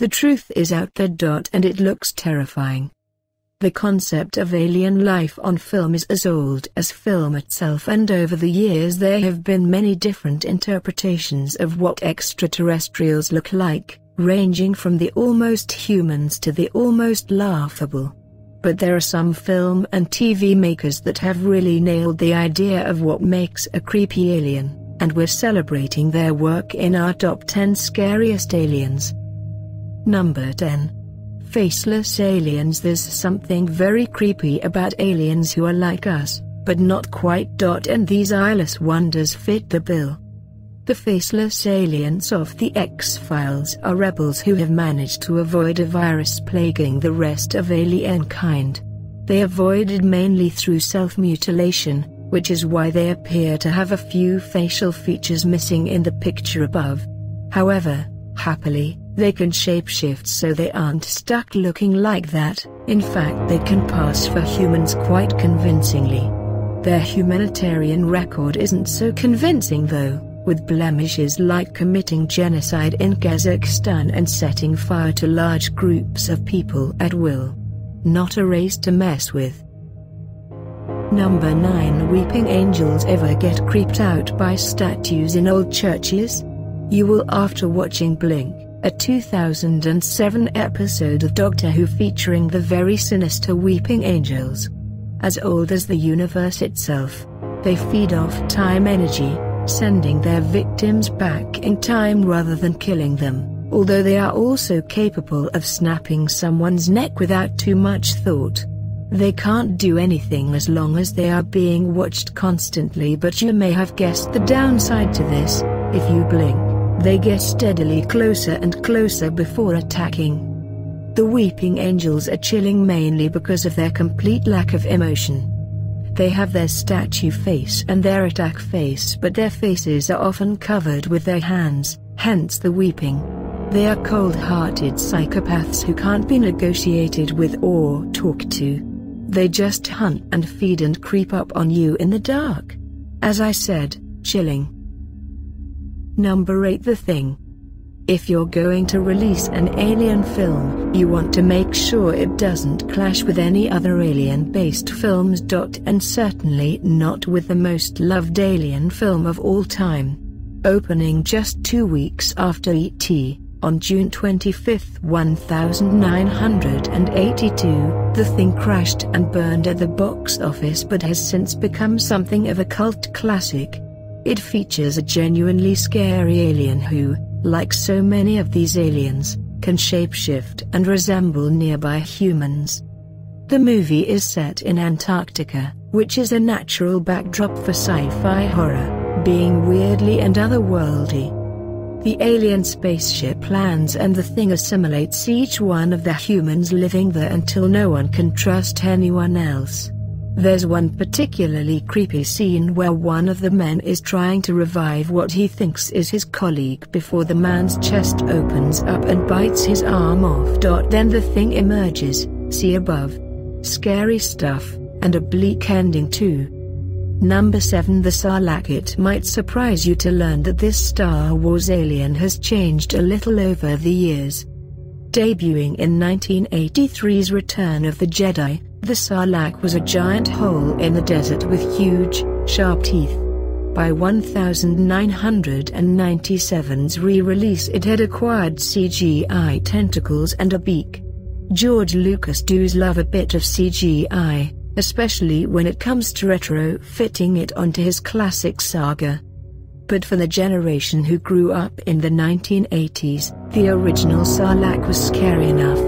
The truth is out there. And it looks terrifying. The concept of alien life on film is as old as film itself, and over the years there have been many different interpretations of what extraterrestrials look like, ranging from the almost humans to the almost laughable. But there are some film and TV makers that have really nailed the idea of what makes a creepy alien, and we're celebrating their work in our top 10 scariest aliens. Number 10. Faceless aliens. There's something very creepy about aliens who are like us, but not quite. And these eyeless wonders fit the bill. The faceless aliens of the X-Files are rebels who have managed to avoid a virus plaguing the rest of alien kind. They avoided mainly through self-mutilation, which is why they appear to have a few facial features missing in the picture above. However, happily, they can shapeshift so they aren't stuck looking like that. In fact, they can pass for humans quite convincingly. Their humanitarian record isn't so convincing though, with blemishes like committing genocide in Kazakhstan and setting fire to large groups of people at will. Not a race to mess with. Number 9. Weeping angels. Ever get creeped out by statues in old churches? You will after watching Blink, a 2007 episode of Doctor Who featuring the very sinister weeping angels. As old as the universe itself, they feed off time energy, sending their victims back in time rather than killing them, although they are also capable of snapping someone's neck without too much thought. They can't do anything as long as they are being watched constantly, but you may have guessed the downside to this. If you blink, they get steadily closer and closer before attacking. The weeping angels are chilling mainly because of their complete lack of emotion. They have their statue face and their attack face, but their faces are often covered with their hands, hence the weeping. They are cold-hearted psychopaths who can't be negotiated with or talked to. They just hunt and feed and creep up on you in the dark. As I said, chilling. Number 8. The Thing. If you're going to release an alien film, you want to make sure it doesn't clash with any other alien-based films. And certainly not with the most loved alien film of all time. Opening just 2 weeks after E.T., on June 25, 1982, The Thing crashed and burned at the box office but has since become something of a cult classic. It features a genuinely scary alien who, like so many of these aliens, can shapeshift and resemble nearby humans. The movie is set in Antarctica, which is a natural backdrop for sci-fi horror, being weirdly and otherworldly. The alien spaceship lands and the Thing assimilates each one of the humans living there until no one can trust anyone else. There's one particularly creepy scene where one of the men is trying to revive what he thinks is his colleague before the man's chest opens up and bites his arm off. Then the Thing emerges, see above. Scary stuff, and a bleak ending too. Number 7. The Sarlacc. It might surprise you to learn that this Star Wars alien has changed a little over the years. Debuting in 1983's Return of the Jedi, the Sarlacc was a giant hole in the desert with huge, sharp teeth. By 1997's re-release it had acquired CGI tentacles and a beak. George Lucas does love a bit of CGI, especially when it comes to retrofitting it onto his classic saga. But for the generation who grew up in the 1980s, the original Sarlacc was scary enough.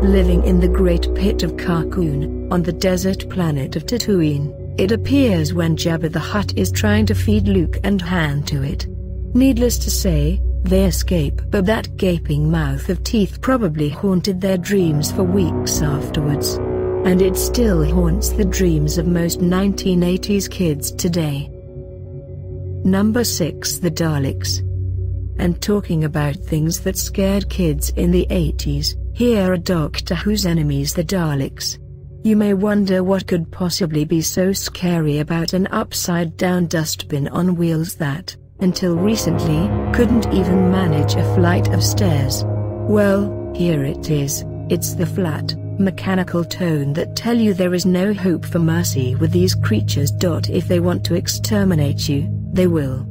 Living in the Great Pit of Carkoon, on the desert planet of Tatooine, it appears when Jabba the Hutt is trying to feed Luke and Han to it. Needless to say, they escape, but that gaping mouth of teeth probably haunted their dreams for weeks afterwards. And it still haunts the dreams of most 1980s kids today. Number 6. The Daleks. And talking about things that scared kids in the 80s, here are Doctor Who's enemies, the Daleks. You may wonder what could possibly be so scary about an upside-down dustbin on wheels that, until recently, couldn't even manage a flight of stairs. Well, Here it is. It's the flat, mechanical tone that tell you there is no hope for mercy with these creatures. If they want to exterminate you, they will.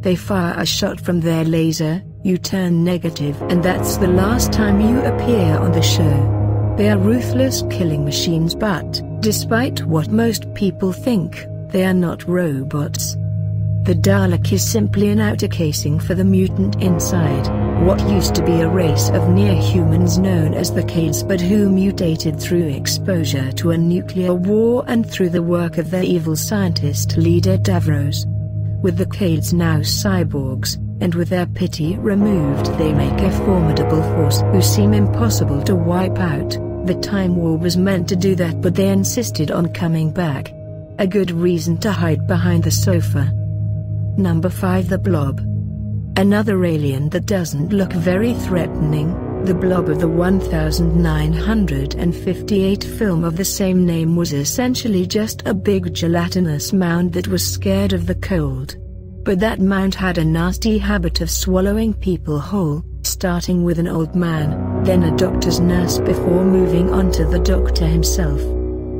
They fire a shot from their laser, you turn negative, and that's the last time you appear on the show. They are ruthless killing machines, but, despite what most people think, they are not robots. The Dalek is simply an outer casing for the mutant inside, what used to be a race of near-humans known as the Cades, but who mutated through exposure to a nuclear war and through the work of their evil scientist leader Davros. With the Cades now cyborgs, and with their pity removed, they make a formidable force who seem impossible to wipe out. The Time War was meant to do that, but they insisted on coming back. A good reason to hide behind the sofa. Number 5. The Blob. Another alien that doesn't look very threatening. The Blob of the 1958 film of the same name was essentially just a big gelatinous mound that was scared of the cold. But that mound had a nasty habit of swallowing people whole, starting with an old man, then a doctor's nurse before moving on to the doctor himself.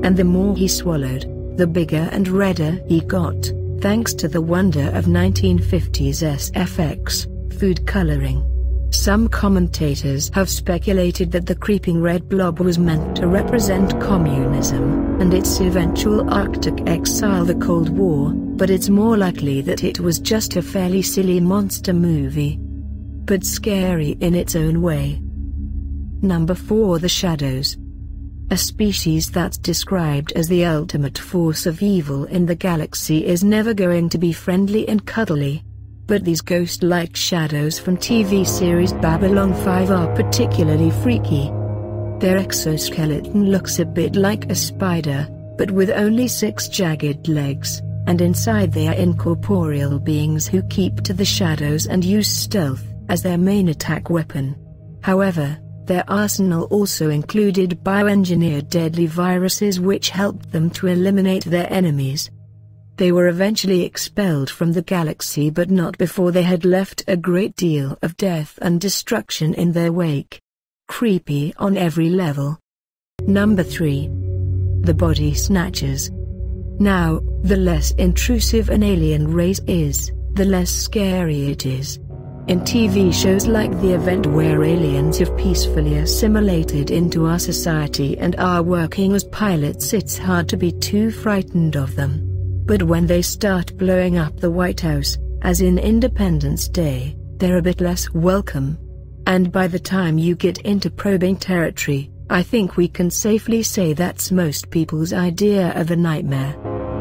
And the more he swallowed, the bigger and redder he got, thanks to the wonder of 1950s SFX, food coloring. Some commentators have speculated that the creeping red blob was meant to represent communism and its eventual Arctic exile, the Cold War, but it's more likely that it was just a fairly silly monster movie. But scary in its own way. Number 4. The Shadows. A species that's described as the ultimate force of evil in the galaxy is never going to be friendly and cuddly. But these ghost-like shadows from TV series Babylon 5 are particularly freaky. Their exoskeleton looks a bit like a spider, but with only 6 jagged legs, and inside they are incorporeal beings who keep to the shadows and use stealth as their main attack weapon. However, their arsenal also included bioengineered deadly viruses which helped them to eliminate their enemies. They were eventually expelled from the galaxy, but not before they had left a great deal of death and destruction in their wake. Creepy on every level. Number 3. The Body Snatchers. Now, the less intrusive an alien race is, the less scary it is. In TV shows like The Event, where aliens have peacefully assimilated into our society and are working as pilots, it's hard to be too frightened of them. But when they start blowing up the White House, as in Independence Day, they're a bit less welcome. And by the time you get into probing territory, I think we can safely say that's most people's idea of a nightmare.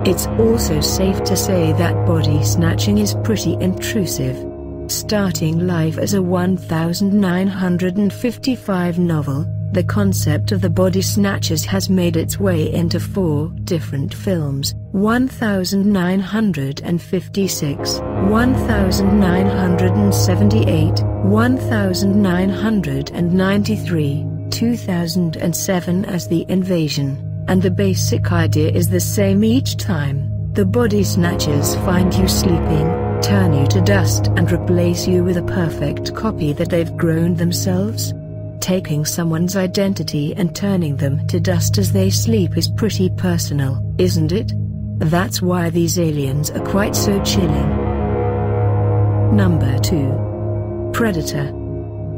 It's also safe to say that body snatching is pretty intrusive. Starting life as a 1955 novel, the concept of the Body Snatchers has made its way into 4 different films: 1956, 1978, 1993, 2007 as The Invasion, and the basic idea is the same each time. The Body Snatchers find you sleeping, turn you to dust and replace you with a perfect copy that they've grown themselves. Taking someone's identity and turning them to dust as they sleep is pretty personal, isn't it? That's why these aliens are quite so chilling. Number 2. Predator.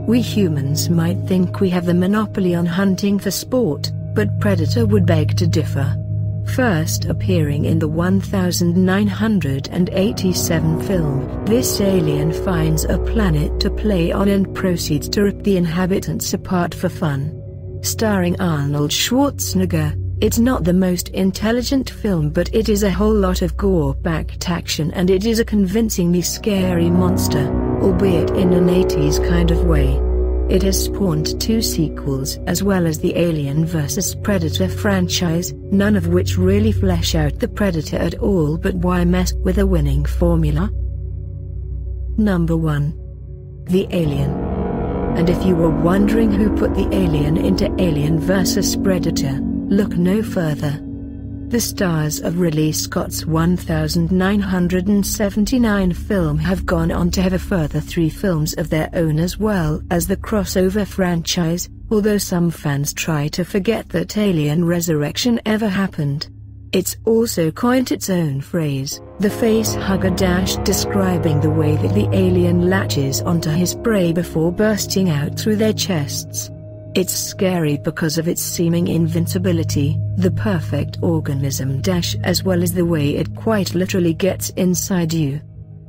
We humans might think we have the monopoly on hunting for sport, but Predator would beg to differ. First appearing in the 1987 film, this alien finds a planet to play on and proceeds to rip the inhabitants apart for fun. Starring Arnold Schwarzenegger, it's not the most intelligent film, but it is a whole lot of gore-packed action, and it is a convincingly scary monster, albeit in an 80s kind of way. It has spawned 2 sequels as well as the Alien vs Predator franchise, none of which really flesh out the Predator at all, but why mess with a winning formula? Number 1. The Alien. And if you were wondering who put the Alien into Alien vs Predator, look no further. The stars of Ridley Scott's 1979 film have gone on to have a further 3 films of their own as well as the crossover franchise, although some fans try to forget that Alien Resurrection ever happened. It's also coined its own phrase, the face hugger, describing the way that the alien latches onto his prey before bursting out through their chests. It's scary because of its seeming invincibility, the perfect organism as well as the way it quite literally gets inside you.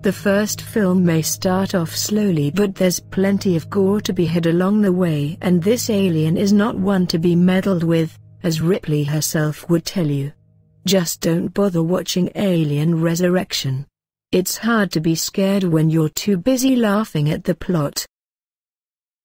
The first film may start off slowly, but there's plenty of gore to be had along the way, and this alien is not one to be meddled with, as Ripley herself would tell you. Just don't bother watching Alien Resurrection. It's hard to be scared when you're too busy laughing at the plot.